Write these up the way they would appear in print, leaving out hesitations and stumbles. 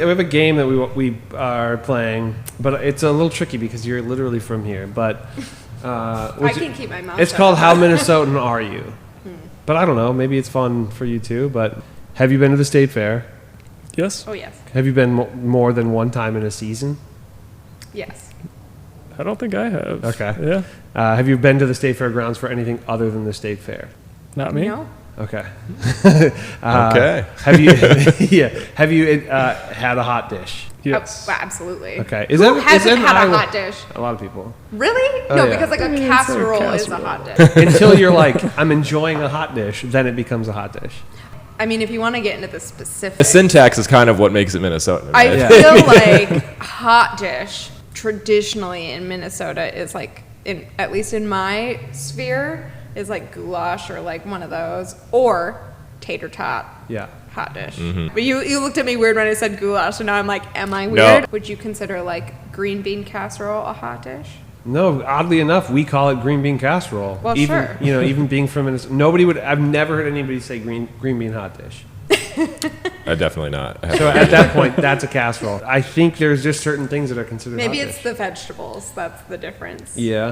We have a game that we are playing, but it's a little tricky because you're literally from here. But I can keep my mouth It's shut. called How Minnesotan Are You? But I don't know. Maybe it's fun for you too. But have you been to the state fair? Yes. Oh, yes. Have you been more than one time in a season? Yes. I don't think I have. Okay. Yeah. Have you been to the state fair grounds for anything other than the state fair? Not me. No. Okay. Okay. Have you? Have you had a hot dish? Yes. Oh, absolutely. Okay. Who hasn't had a hot dish? A lot of people. Really? Oh, No, yeah. because like a I mean, it's a casserole is a casserole. hot dish. Until you're like, I'm enjoying a hot dish, then it becomes a hot dish. I mean, if you want to get into the specifics. The syntax is kind of what makes it Minnesotan. I Right? feel like hot dish traditionally in Minnesota is like, at least in my sphere, is like goulash or like one of those, or tater tot. Yeah. Hot dish. Mm-hmm. But you looked at me weird when I said goulash, and now I'm like, am I No. weird? Would you consider like green bean casserole a hot dish? No, oddly enough, we call it green bean casserole. Well, even, sure. You know, even being from Minnesota, I've never heard anybody say green bean hot dish. Definitely not. So at that point, that's a casserole. I think there's just certain things that are considered Maybe hot it's dish. the vegetables. That's the difference. Yeah.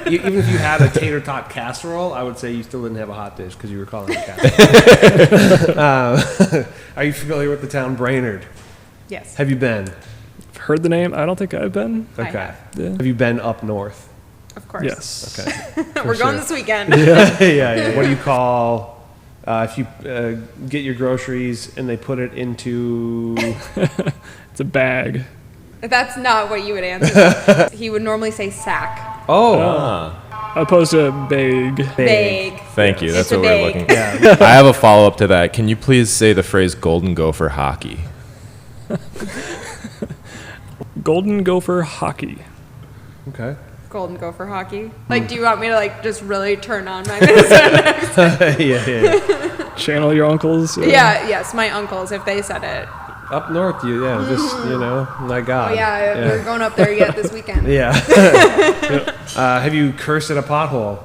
Even if you had a tater tot casserole, I would say you still didn't have a hot dish because you were calling it casserole. Are you familiar with the town Brainerd? Yes. Have you been? I've heard the name. I don't think I've been. I Okay. have. Yeah. Have you been up north? Of course. Yes. Okay. We're going sure. this weekend. yeah. What do you call if you get your groceries and they put it into? It's a bag. That's not what you would answer. He would normally say sack. Oh, Opposed to bag. Bag. Thank you. That's It's a what we're bag. looking. yeah. I have a follow up to that. Can you please say the phrase "Golden Gopher hockey"? Golden Gopher hockey. Okay. Golden Gopher hockey. Like, do you want me to like just really turn on my Minnesota accent? yeah. Channel your uncles. Yeah. Yes. My uncles, if they said it. Up north, just my God. Oh yeah, we're going up there yet this weekend. Yeah. Have you cursed at a pothole?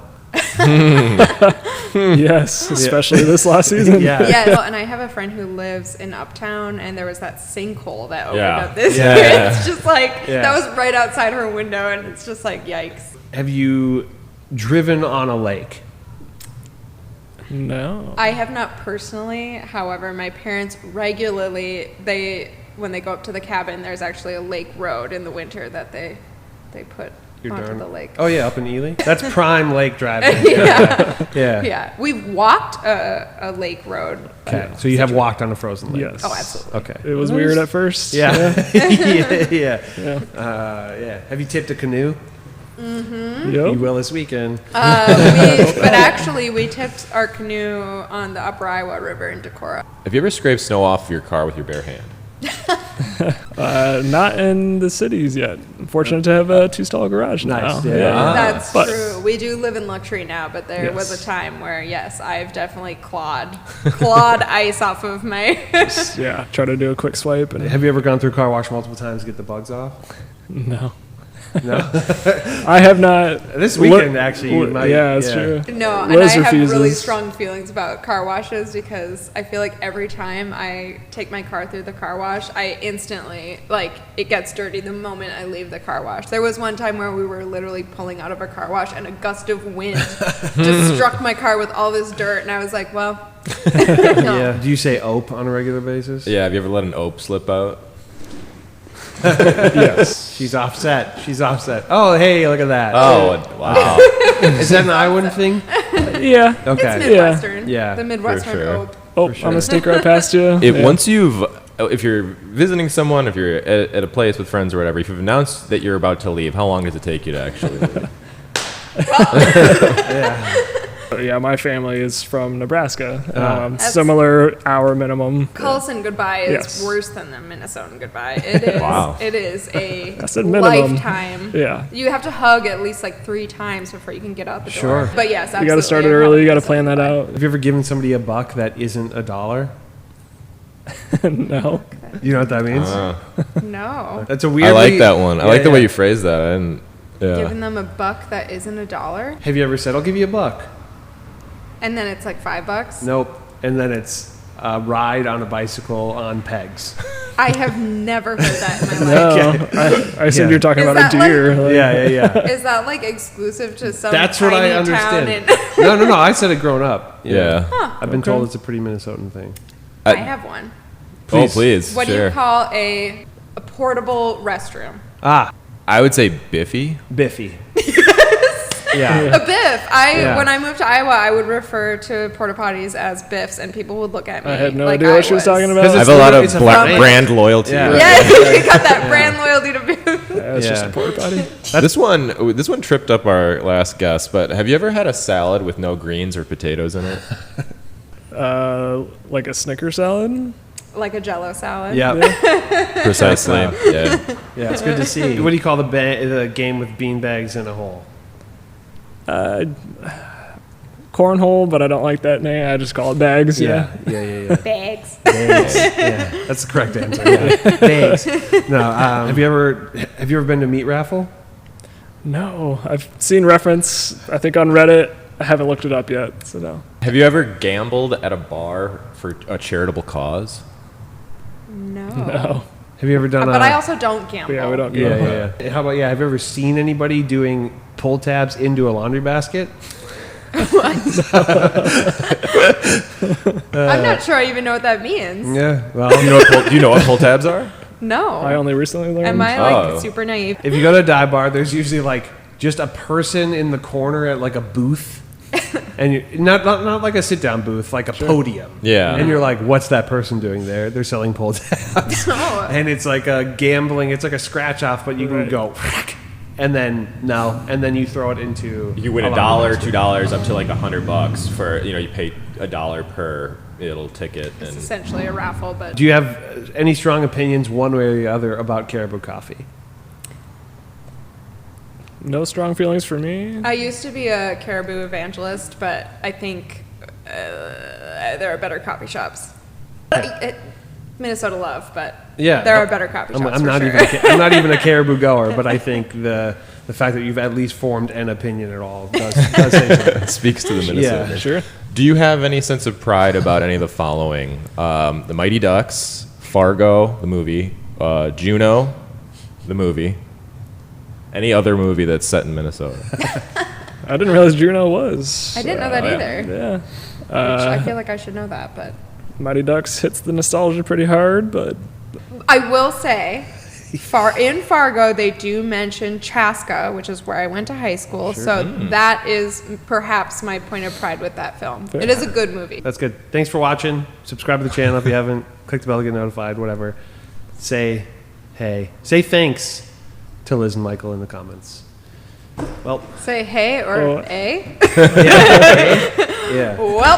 Yes, especially this last season. Yeah. Yeah. Well, and I have a friend who lives in Uptown, and there was that sinkhole that opened Yeah. up this Yeah. year. It's just like Yeah. that was right outside her window, and it's just like yikes. Have you driven on a lake? No. I have not personally. However, my parents regularly when they go up to the cabin, there's actually a lake road in the winter that they put onto the lake. Oh yeah, up in Ely. That's prime lake driving. Yeah. Yeah. Yeah, we've walked a lake road. Okay. So you have walked on a frozen lake. Yes. Oh, absolutely. Okay. It was weird at first. Yeah. yeah. Yeah. Have you tipped a canoe? Mm-hmm. You Yep. will this weekend. But actually, we tipped our canoe on the Upper Iowa River in Decorah. Have you ever scraped snow off your car with your bare hand? Not in the cities yet. I'm fortunate to have a 2-stall garage Nice, now. yeah. That's But- true. We do live in luxury now, but there was Yes. a time where, yes, I've definitely clawed ice off of my. Yeah. Try to do a quick swipe and Have you ever gone through a car wash multiple times to get the bugs off? no. No. I have not. This weekend, actually, you might. Yeah, that's true. No, and Liz I have really refuses. strong feelings about car washes because I feel like every time I take my car through the car wash, I instantly, like, it gets dirty the moment I leave the car wash. There was one time where we were literally pulling out of a car wash and a gust of wind just struck my car with all this dirt, and I was like, well, no. Yeah. Do you say "ope" on a regular basis? Yeah. Have you ever let an ope slip out? Yes. She's offset. Oh, hey, look at that. Oh, wow. Is that an Iowan thing? Yeah. Okay. It's Midwestern. Yeah, The Midwestern for sure. ope. Oh, For sure. I'm gonna sneak right past you. Once if you're visiting someone, if you're at a place with friends or whatever, if you've announced that you're about to leave, how long does it take you to actually leave? Yeah, my family is from Nebraska. That's- Similar hour minimum. Carlson goodbye is Yes. worse than the Minnesotan goodbye. It is. Wow. It is a That's a minimum. lifetime. Yeah. You have to hug at least like 3 times before you can get out the door. Sure. But yes, absolutely. You got to start it I'm early. You got to having plan that Minnesotan out. Have you ever given somebody a buck that isn't $1? No. You know what that means? goodbye. No. That's a weird. I like that one. I like the way you phrased that. I didn't, yeah. Giving them a buck that isn't $1, Have you ever said, "I'll give you a buck"? and then it's like $5. Nope. And then it's a ride on a bicycle on pegs. I have never heard that in my life. No, I assumed Yeah. you're talking Is about a that deer. Like, Yeah. Is that like exclusive to some That's tiny what I town? understand. No. I said it growing up. Yeah. I've been told it's a pretty Minnesotan thing. I have one. Oh, please. What do sure. you call a portable restroom? Ah, I would say Biffy. Biffy. Yeah. A biff. Yeah. When I moved to Iowa, I would refer to porta potties as biffs, and people would look at me. I had no like idea what she was talking about. Because I have It's a lot of it's a brand. brand loyalty. Yeah. right? Yeah, you got that brand loyalty to biff. Yeah, it's just Yeah. a porta potty. This one tripped up our last guest, but have you ever had a salad with no greens or potatoes in it? Like a Snicker salad. Like a Jello salad. Yeah. Precisely. Wow. Yeah. Yeah, it's good to see. What do you call the game with bean bags in a hole? Cornhole, but I don't like that name. I just call it bags. Yeah. Yeah. Bags. Bags. Yeah, that's the correct answer. Yeah. Bags. No. Have you ever been to meat raffle? No, I've seen reference. I think on Reddit. I haven't looked it up yet. So no. Have you ever gambled at a bar for a charitable cause? No. No. Have you ever done? But I also don't gamble. Yeah, we don't. Yeah. How about Have you ever seen anybody doing pull tabs into a laundry basket? I'm not sure I even know what that means. Yeah. Well, Do you know what pull tabs are? No. I only recently learned. Am I like Oh. super naive? if you go to a dive bar, there's usually like just a person in the corner at like a booth, and you not like a sit down booth, like a podium. Yeah. And you're like, what's that person doing there? They're selling pull tabs. Oh. And it's like a gambling. It's like a scratch off, but you can Right. go, and then you throw it into. You win a $1, laundry basket. $2 up to like $100 for you pay $1 per little ticket. It's And essentially a raffle, but Do you have any strong opinions, one way or the other, about Caribou Coffee? No strong feelings for me. I used to be a Caribou evangelist, but I think there are better coffee shops. Minnesota love, but Yeah, there are better coffee shops I'm for not sure. I'm not even a Caribou goer, but I think the fact that you've at least formed an opinion at all does say something. it speaks to the Minnesota. Yeah. Sure. Do you have any sense of pride about any of the following? The Mighty Ducks, Fargo, the movie, Juno, the movie, any other movie that's set in Minnesota? I didn't realize Juno was. I didn't know that yeah. either. Yeah. Which I feel like I should know that, but Mighty Ducks hits the nostalgia pretty hard, but I will say, in Fargo they do mention Chaska, which is where I went to high school. So that is perhaps my point of pride with that film. It is a good movie. That's good. Thanks for watching. Subscribe to the channel if you haven't. Click the bell to get notified. Whatever. Say hey. Say thanks to Liz and Michael in the comments. Well, Say hey or Oh. a. yeah. Well.